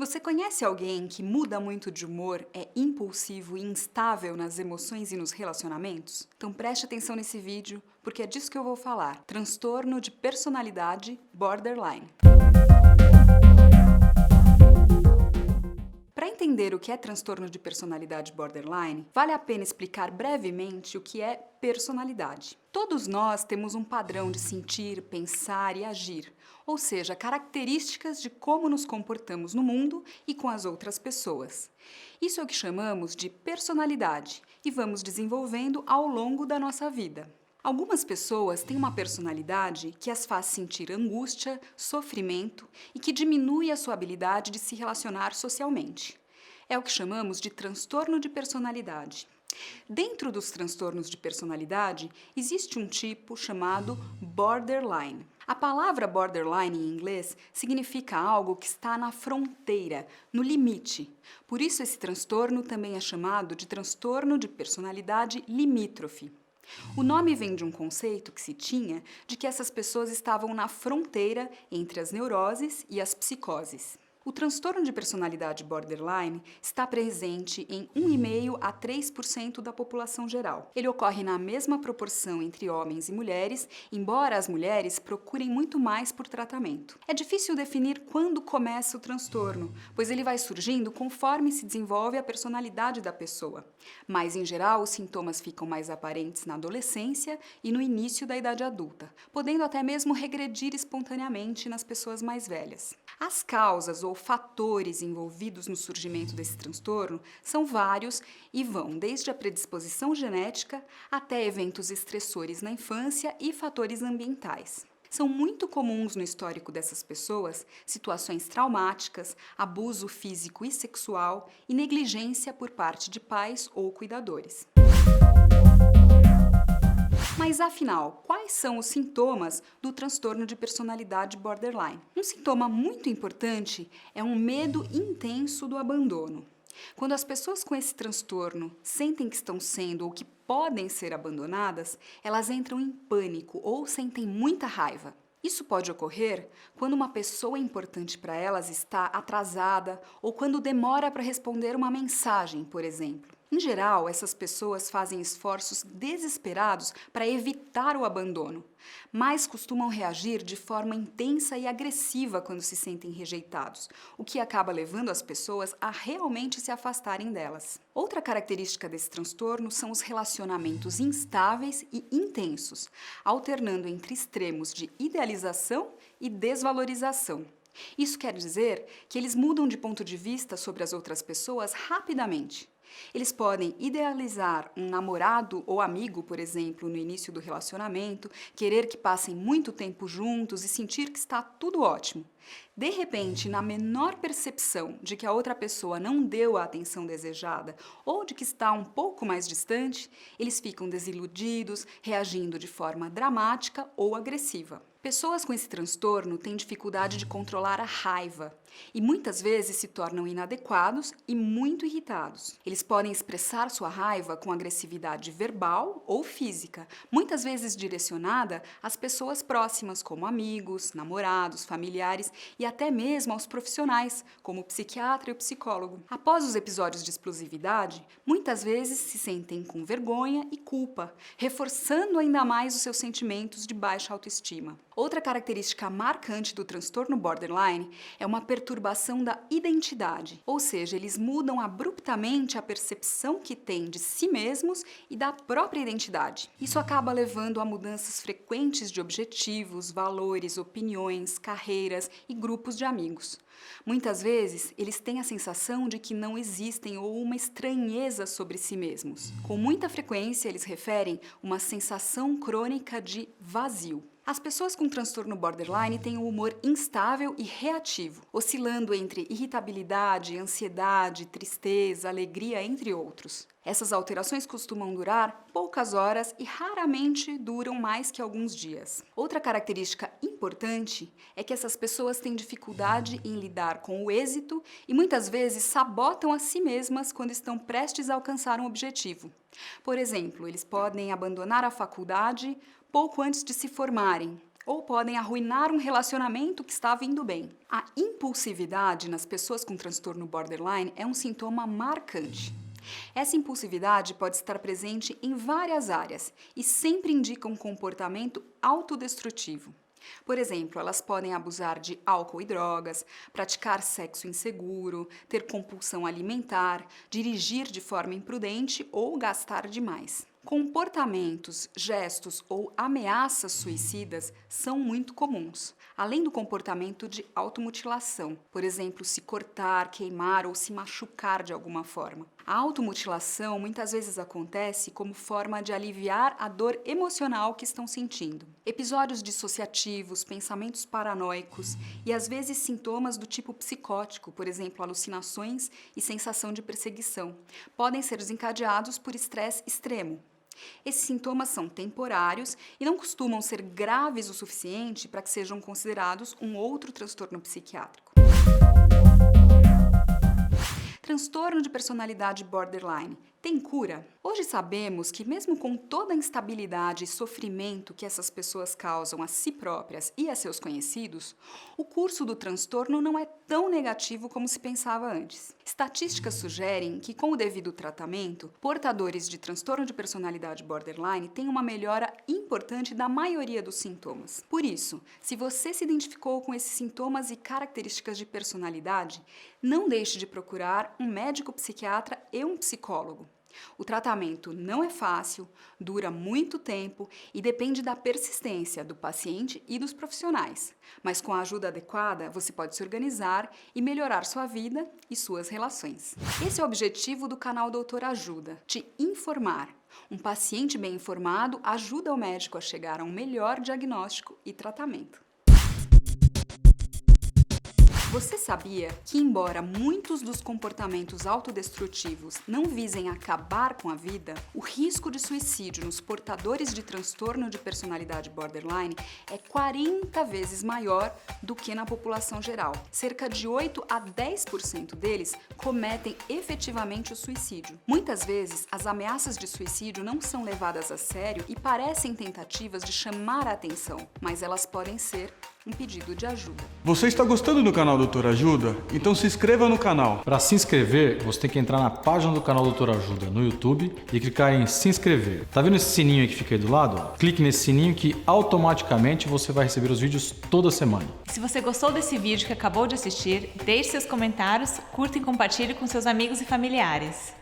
Você conhece alguém que muda muito de humor, é impulsivo e instável nas emoções e nos relacionamentos? Então preste atenção nesse vídeo, porque é disso que eu vou falar. Transtorno de personalidade borderline. Para entender o que é transtorno de personalidade borderline, vale a pena explicar brevemente o que é personalidade. Todos nós temos um padrão de sentir, pensar e agir, ou seja, características de como nos comportamos no mundo e com as outras pessoas. Isso é o que chamamos de personalidade e vamos desenvolvendo ao longo da nossa vida. Algumas pessoas têm uma personalidade que as faz sentir angústia, sofrimento e que diminui a sua habilidade de se relacionar socialmente. É o que chamamos de transtorno de personalidade. Dentro dos transtornos de personalidade, existe um tipo chamado borderline. A palavra borderline em inglês significa algo que está na fronteira, no limite. Por isso, esse transtorno também é chamado de transtorno de personalidade limítrofe. O nome vem de um conceito que se tinha de que essas pessoas estavam na fronteira entre as neuroses e as psicoses. O transtorno de personalidade borderline está presente em 1,5% a 3% da população geral. Ele ocorre na mesma proporção entre homens e mulheres, embora as mulheres procurem muito mais por tratamento. É difícil definir quando começa o transtorno, pois ele vai surgindo conforme se desenvolve a personalidade da pessoa. Mas, em geral, os sintomas ficam mais aparentes na adolescência e no início da idade adulta, podendo até mesmo regredir espontaneamente nas pessoas mais velhas. As causas ou fatores envolvidos no surgimento desse transtorno são vários e vão desde a predisposição genética até eventos estressores na infância e fatores ambientais. São muito comuns no histórico dessas pessoas situações traumáticas, abuso físico e sexual e negligência por parte de pais ou cuidadores. Mas afinal, quais são os sintomas do transtorno de personalidade borderline? Um sintoma muito importante é um medo intenso do abandono. Quando as pessoas com esse transtorno sentem que estão sendo ou que podem ser abandonadas, elas entram em pânico ou sentem muita raiva. Isso pode ocorrer quando uma pessoa importante para elas está atrasada ou quando demora para responder uma mensagem, por exemplo. Em geral, essas pessoas fazem esforços desesperados para evitar o abandono, mas costumam reagir de forma intensa e agressiva quando se sentem rejeitados, o que acaba levando as pessoas a realmente se afastarem delas. Outra característica desse transtorno são os relacionamentos instáveis e intensos, alternando entre extremos de idealização e desvalorização. Isso quer dizer que eles mudam de ponto de vista sobre as outras pessoas rapidamente. Eles podem idealizar um namorado ou amigo, por exemplo, no início do relacionamento, querer que passem muito tempo juntos e sentir que está tudo ótimo. De repente, na menor percepção de que a outra pessoa não deu a atenção desejada ou de que está um pouco mais distante, eles ficam desiludidos, reagindo de forma dramática ou agressiva. Pessoas com esse transtorno têm dificuldade de controlar a raiva e muitas vezes se tornam inadequados e muito irritados. Eles podem expressar sua raiva com agressividade verbal ou física, muitas vezes direcionada às pessoas próximas, como amigos, namorados, familiares e até mesmo aos profissionais, como o psiquiatra e o psicólogo. Após os episódios de explosividade, muitas vezes se sentem com vergonha e culpa, reforçando ainda mais os seus sentimentos de baixa autoestima. Outra característica marcante do transtorno borderline é uma perturbação da identidade, ou seja, eles mudam abruptamente a percepção que têm de si mesmos e da própria identidade. Isso acaba levando a mudanças frequentes de objetivos, valores, opiniões, carreiras e grupos de amigos. Muitas vezes, eles têm a sensação de que não existem ou uma estranheza sobre si mesmos. Com muita frequência, eles referem uma sensação crônica de vazio. As pessoas com transtorno borderline têm um humor instável e reativo, oscilando entre irritabilidade, ansiedade, tristeza, alegria, entre outros. Essas alterações costumam durar poucas horas e raramente duram mais que alguns dias. Outra característica importante é que essas pessoas têm dificuldade em lidar com o êxito e muitas vezes sabotam a si mesmas quando estão prestes a alcançar um objetivo. Por exemplo, eles podem abandonar a faculdade pouco antes de se formarem, ou podem arruinar um relacionamento que estava indo bem. A impulsividade nas pessoas com transtorno borderline é um sintoma marcante. Essa impulsividade pode estar presente em várias áreas e sempre indica um comportamento autodestrutivo. Por exemplo, elas podem abusar de álcool e drogas, praticar sexo inseguro, ter compulsão alimentar, dirigir de forma imprudente ou gastar demais. Comportamentos, gestos ou ameaças suicidas são muito comuns, além do comportamento de automutilação, por exemplo, se cortar, queimar ou se machucar de alguma forma. A automutilação muitas vezes acontece como forma de aliviar a dor emocional que estão sentindo. Episódios dissociativos, pensamentos paranoicos e às vezes sintomas do tipo psicótico, por exemplo, alucinações e sensação de perseguição, podem ser desencadeados por estresse extremo. Esses sintomas são temporários e não costumam ser graves o suficiente para que sejam considerados um outro transtorno psiquiátrico. Transtorno de personalidade borderline tem cura? Hoje sabemos que mesmo com toda a instabilidade e sofrimento que essas pessoas causam a si próprias e a seus conhecidos, o curso do transtorno não é tão negativo como se pensava antes. Estatísticas sugerem que, com o devido tratamento, portadores de transtorno de personalidade borderline têm uma melhora importante da maioria dos sintomas. Por isso, se você se identificou com esses sintomas e características de personalidade, não deixe de procurar um médico psiquiatra e um psicólogo. O tratamento não é fácil, dura muito tempo e depende da persistência do paciente e dos profissionais. Mas com a ajuda adequada, você pode se organizar e melhorar sua vida e suas relações. Esse é o objetivo do canal Doutor Ajuda, te informar. Um paciente bem informado ajuda o médico a chegar a um melhor diagnóstico e tratamento. Você sabia que, embora muitos dos comportamentos autodestrutivos não visem acabar com a vida, o risco de suicídio nos portadores de transtorno de personalidade borderline é 40 vezes maior do que na população geral? Cerca de 8 a 10% deles cometem efetivamente o suicídio. Muitas vezes, as ameaças de suicídio não são levadas a sério e parecem tentativas de chamar a atenção, mas elas podem ser um pedido de ajuda. Você está gostando do canal Doutor Ajuda? Então se inscreva no canal. Para se inscrever, você tem que entrar na página do canal Doutor Ajuda no YouTube e clicar em se inscrever. Tá vendo esse sininho aí que fica aí do lado? Clique nesse sininho que automaticamente você vai receber os vídeos toda semana. Se você gostou desse vídeo que acabou de assistir, deixe seus comentários, curta e compartilhe com seus amigos e familiares.